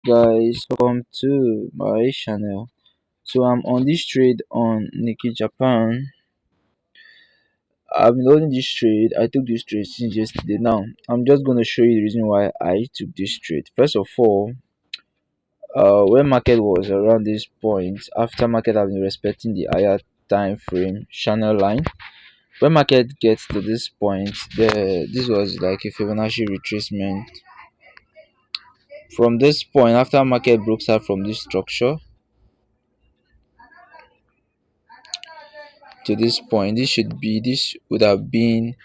Guys, welcome to my channel. So I'm on this trade on Nikkie Japan. I've been holding this trade. I took this trade since yesterday. Now I'm just going to show you the reason why I took this trade. First of all, when market was around this point, after market have been respecting the higher time frame channel line, when market gets to this point, this was like a Fibonacci retracement. From this point, after market broke out from this structure to this point, this would have been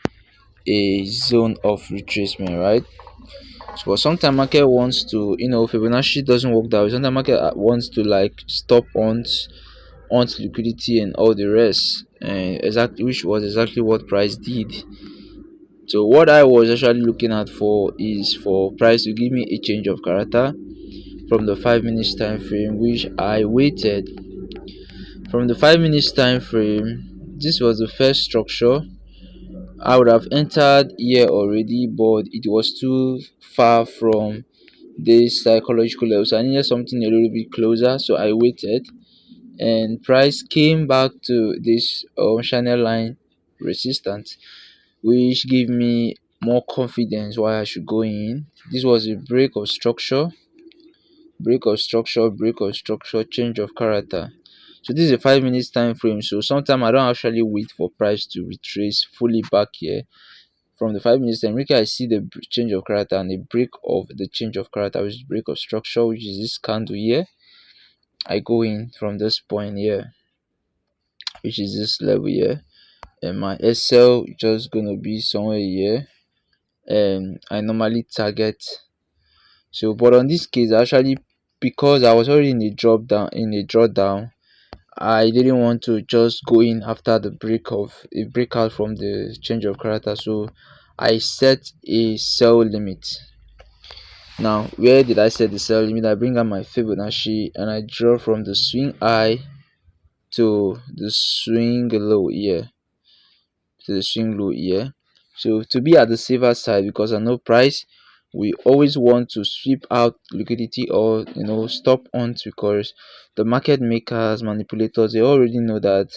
a zone of retracement, right? So but sometimes market wants to, Fibonacci doesn't work that way. Sometimes market wants to like stop on liquidity and all the rest, and exactly which was exactly what price did. So what I was actually looking at for is for price to give me a change of character from the 5 minutes time frame, which I waited. From the 5 minutes time frame, this was the first structure. I would have entered here already, but it was too far from this psychological level, so I needed something a little bit closer. So I waited, and price came back to this channel line resistance, which gave me more confidence why I should go in. This was a break of structure, change of character. So this is a 5 minutes time frame. So sometimes I don't actually wait for price to retrace fully back here. From the 5 minutes time, I see the change of character and the break of the change of character, which is break of structure, which is this candle here. I go in from this point here, which is this level here, and my SL just gonna be somewhere here, and I normally target. So but on this case, actually, because I was already in a drawdown, I didn't want to just go in after the breakout from the change of character. So I set a sell limit. Now, where did I set the sell limit? I bring out my Fibonacci and I draw from the swing high to the swing low here. So to be at the safer side, because I know price, we always want to sweep out liquidity or stop on, because the market makers, manipulators, they already know that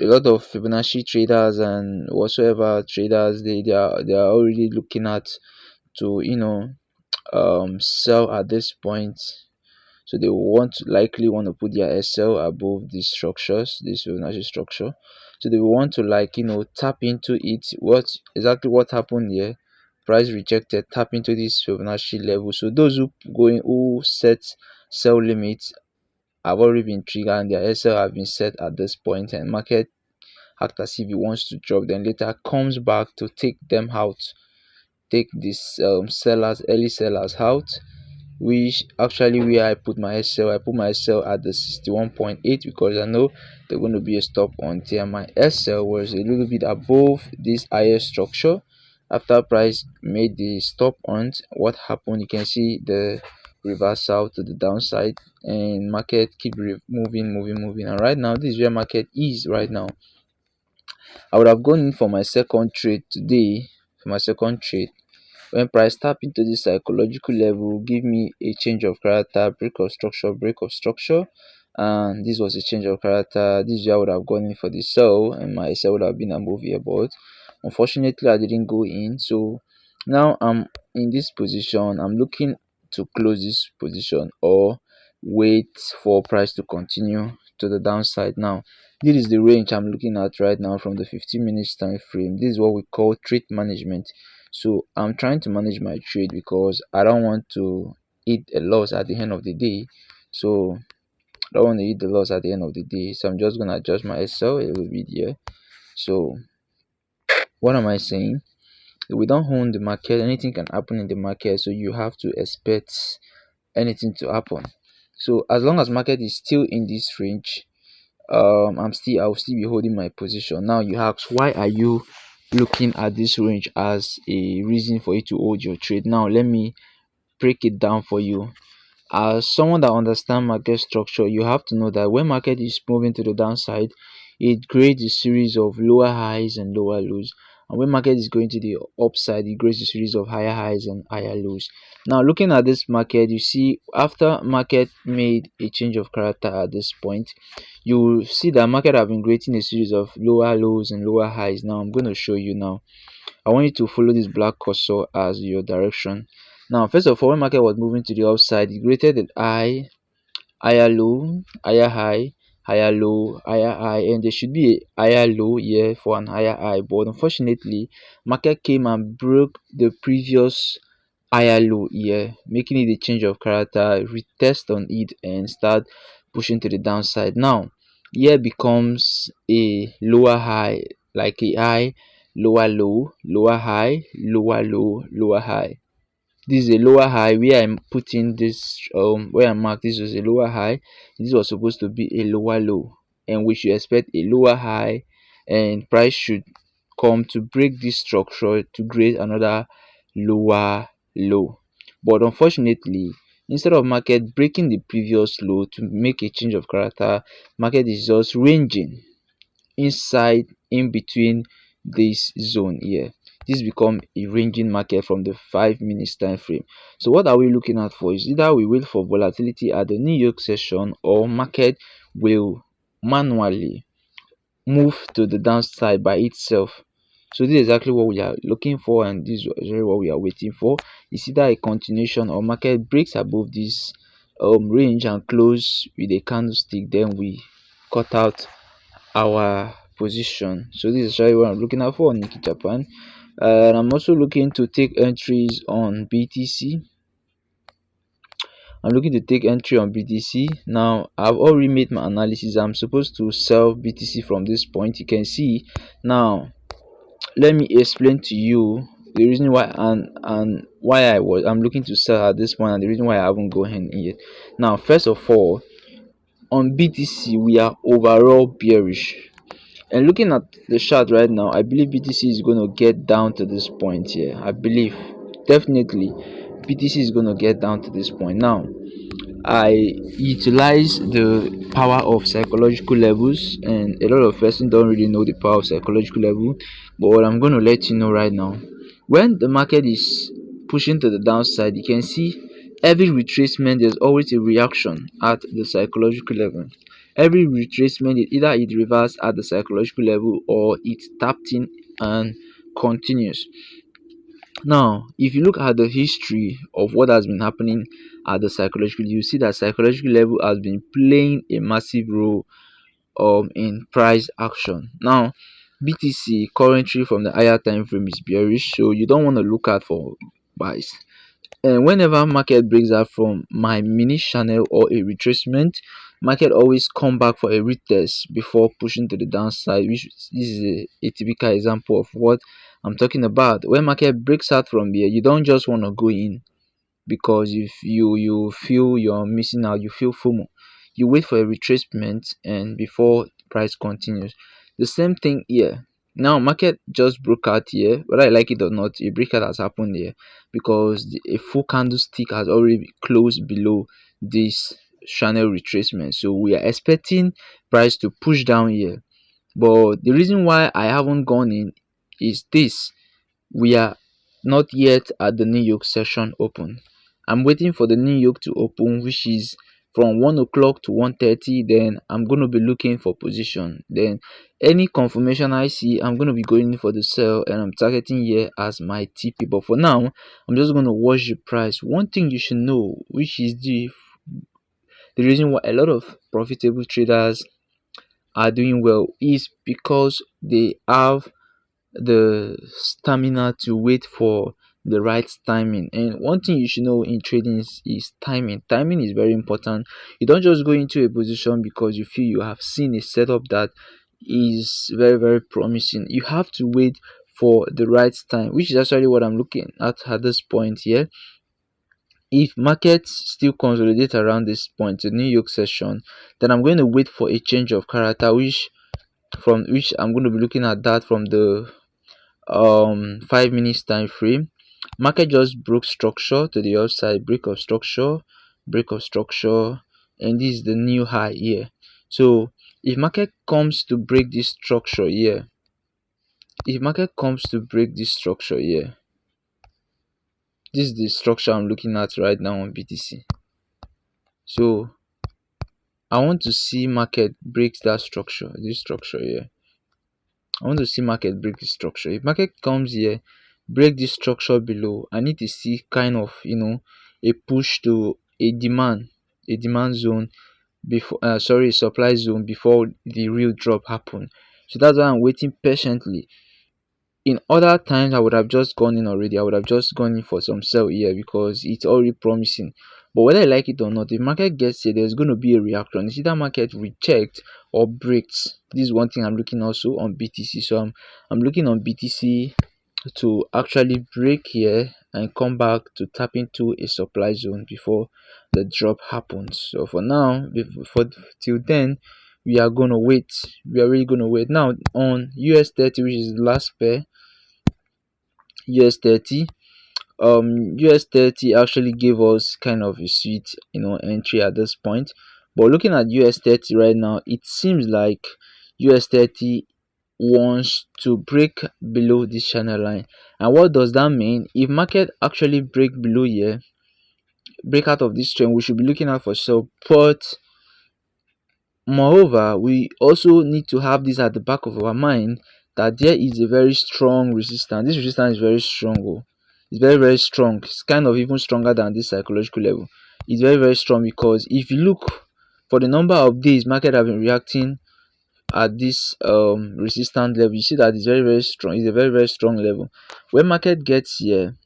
a lot of Fibonacci traders and whatsoever traders, they are already looking at to sell at this point. So they likely want to put their SL above these structures, this Fibonacci structure. So they want to tap into it. What happened here? Price rejected, tap into this Fibonacci level. So those who set sell limits have already been triggered and their SL have been set at this point, and market act as if it wants to drop, then later comes back to take them out, take these early sellers out, which actually where I put my SL at the 61.8, because I know they're going to be a stop until my SL was a little bit above this higher structure. After price made the stop on, what happened? You can see the reversal to the downside, and market keep moving, and right now this is where market is right now. I would have gone in for my second trade today. For my second trade, when price tap into this psychological level, give me a change of character, break of structure, and this was a change of character. This is where I would have gone in for the sell, and my sell would have been above here, but unfortunately I didn't go in. So now I'm in this position. I'm looking to close this position or wait for price to continue to the downside. Now this is the range I'm looking at right now from the 15 minutes time frame. This is what we call trade management. So I'm trying to manage my trade because I don't want to eat a loss at the end of the day. So I don't want to eat the loss at the end of the day. So I'm just gonna adjust my SL a little bit here. So what am I saying? We don't own the market. Anything can happen in the market, so you have to expect anything to happen. So as long as market is still in this range, I'll still be holding my position. Now you ask, why are you looking at this range as a reason for you to hold your trade? Now let me break it down for you. As someone that understands market structure, you have to know that when market is moving to the downside, it creates a series of lower highs and lower lows, and when market is going to the upside, it grows a series of higher highs and higher lows. Now looking at this market, you see after market made a change of character at this point, you will see that market have been creating a series of lower lows and lower highs. Now I'm going to show you now. I want you to follow this black cursor as your direction. Now first of all, when market was moving to the upside, it created a high, higher low, higher high, higher low, higher high, and there should be a higher low here for an higher high. But unfortunately, market came and broke the previous higher low here, making it a change of character, retest on it, and start pushing to the downside. Now, here becomes a lower high, like a high, lower low, lower high, lower low, lower high. This is a lower high where I'm putting this where I marked this was a lower high. This was supposed to be a lower low, and we should expect a lower high, and price should come to break this structure to create another lower low. But unfortunately, instead of market breaking the previous low to make a change of character, market is just ranging inside in between this zone here. This become a ranging market from the 5 minutes time frame. So what are we looking at for? Is either we wait for volatility at the New York session, or market will manually move to the downside by itself. So this is exactly what we are looking for, and this is exactly what we are waiting for. It's either a continuation or market breaks above this range and close with a candlestick, then we cut out our position. So this is really what I'm looking out for on Nikki Japan. And I'm also looking to take entries on BTC. I'm looking to take entry on BTC. Now I've already made my analysis. I'm supposed to sell BTC from this point. You can see now. Let me explain to you the reason why, and why I'm looking to sell at this point, and the reason why I haven't gone in yet. Now first of all, on BTC we are overall bearish. And looking at the chart right now, I believe BTC is going to get down to this point here. I believe definitely BTC is going to get down to this point. Now, I utilize the power of psychological levels, and a lot of persons don't really know the power of psychological level. But what I'm going to let you know right now, when the market is pushing to the downside, you can see every retracement there's always a reaction at the psychological level. Every retracement, either it reverses at the psychological level or it tapped in and continues. Now if you look at the history of what has been happening at the psychological, you see that psychological level has been playing a massive role in price action. Now BTC currently from the higher time frame is bearish, so you don't want to look out for buys. And whenever market breaks out from my mini channel or a retracement, market always come back for a retest before pushing to the downside, which this is a typical example of what I'm talking about. When market breaks out from here, you don't just want to go in because if you feel you're missing out, you feel FOMO. You wait for a retracement and before price continues. The same thing here. Now market just broke out here, whether I like it or not, a breakout has happened here because a full candlestick has already closed below this channel retracement. So we are expecting price to push down here. But the reason why I haven't gone in is this: we are not yet at the New York session open. I'm waiting for the New York to open, which is from 1 o'clock to 1:30. Then I'm going to be looking for position. Then any confirmation I see, I'm going to be going for the sell, and I'm targeting here as my TP. But for now, I'm just going to watch the price. One thing you should know, which is the reason why a lot of profitable traders are doing well, is because they have the stamina to wait for the right timing. And one thing you should know in trading is timing. Timing is very important. You don't just go into a position because you feel you have seen a setup that is very very promising. You have to wait for the right time, which is actually what I'm looking at this point here. If markets still consolidate around this point, the New York session, then I'm going to wait for a change of character, which I'm going to be looking at that from the 5 minutes time frame. Market just broke structure to the upside, break of structure, and this is the new high here. So if market comes to break this structure here, if market comes to break this structure here, this is the structure I'm looking at right now on BTC. So I want to see market break that structure, this structure here. I want to see market break this structure. If market comes here, break this structure below, I need to see kind of, a push to a demand zone before, sorry, supply zone before the real drop happen. So that's why I'm waiting patiently. In other times I would have just gone in already. I would have just gone in for some sell here because it's already promising. But whether I like it or not, if market gets here, there's going to be a reaction. It's either market rejects or breaks. This is one thing I'm looking also on BTC. So I'm looking on BTC to actually break here and come back to tap into a supply zone before the drop happens. So for now, before till then, we are gonna wait. We are really gonna wait. Now on US 30, which is the last pair, US 30, US 30 actually gave us kind of a sweet, entry at this point. But looking at US 30 right now, it seems like US 30 wants to break below this channel line. And what does that mean? If market actually break below here, break out of this trend, we should be looking out for support. Moreover, we also need to have this at the back of our mind that there is a very strong resistance. This resistance is very strong. Oh. It's very, very strong. It's kind of even stronger than this psychological level. It's very, very strong because if you look for the number of days market have been reacting at this resistance level, you see that it's very, very strong. It's a very, very strong level. When market gets here,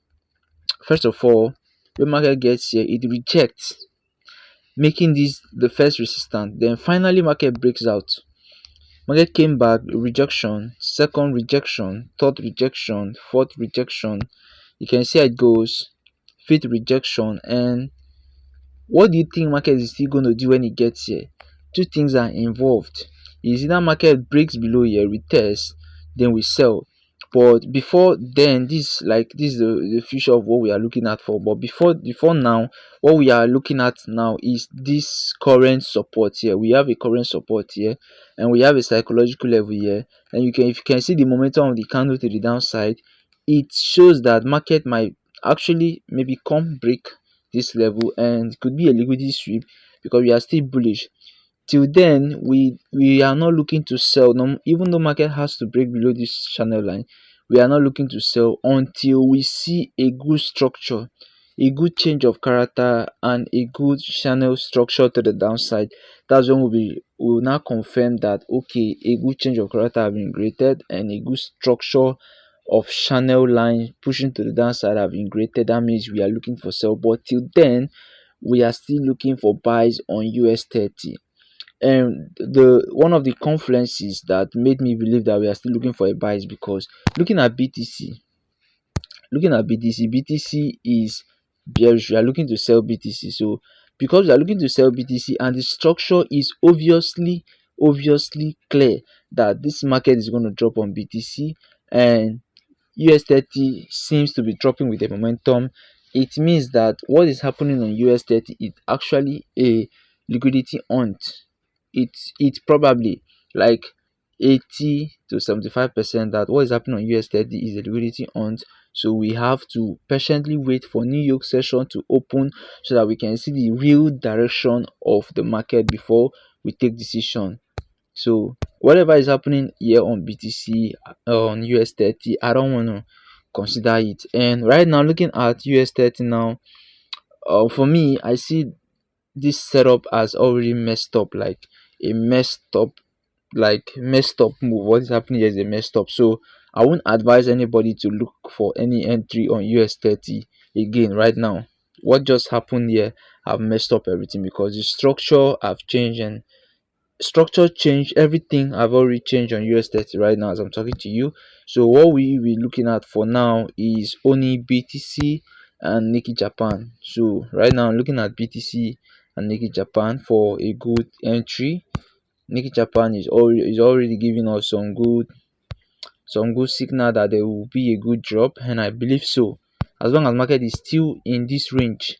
first of all, when market gets here, it rejects, making this the first resistance. Then finally market breaks out. Market came back, rejection, second rejection, third rejection, fourth rejection. You can see how it goes, fifth rejection. And what do you think market is still going to do when it gets here? Two things are involved. Is either market breaks below here, we test, then we sell. But before then, this is the future of what we are looking at for. But before now, what we are looking at now is this current support here. We have a current support here, and we have a psychological level here. And if you can see the momentum of the candle to the downside, it shows that market might actually maybe come break this level, and it could be a liquidity sweep because we are still bullish. Till then, we are not looking to sell. No, even though market has to break below this channel line, we are not looking to sell until we see a good structure, a good change of character, and a good channel structure to the downside. That's when we will now confirm that okay, a good change of character have been created and a good structure of channel line pushing to the downside have been created. That means we are looking for sell. But till then, we are still looking for buys on US 30. And the one of the confluences that made me believe that we are still looking for a buy is because looking at BTC, BTC is bearish. We are looking to sell BTC. So because we are looking to sell BTC and the structure is obviously clear that this market is going to drop on BTC, and US 30 seems to be dropping with a momentum, it means that what is happening on US 30 is actually a liquidity hunt. It's probably like 80 to 75% that what is happening on US 30 is a liquidity hunt. So we have to patiently wait for New York session to open so that we can see the real direction of the market before we take decision. So whatever is happening here on BTC, on US 30, I don't want to consider it. And right now, looking at US 30 now, for me, I see this setup as already messed up, like a messed up move. What is happening here is a messed up. So I won't advise anybody to look for any entry on US 30 again right now. What just happened here have messed up everything because the structure have changed, and structure change, everything have already changed on US 30 right now as I'm talking to you. So what we will be looking at for now is only BTC and Nikki Japan. So right now I'm looking at BTC and Nikki Japan for a good entry. Nikki Japan is already giving us some good signal that there will be a good drop, and I believe so. As long as market is still in this range,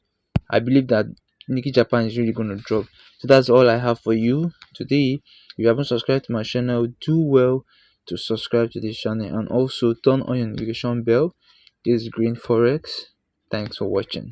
I believe that Nikki Japan is really going to drop. So that's all I have for you today. If you haven't subscribed to my channel, do well to subscribe to this channel and also turn on your notification bell. This is Green Forex. Thanks for watching.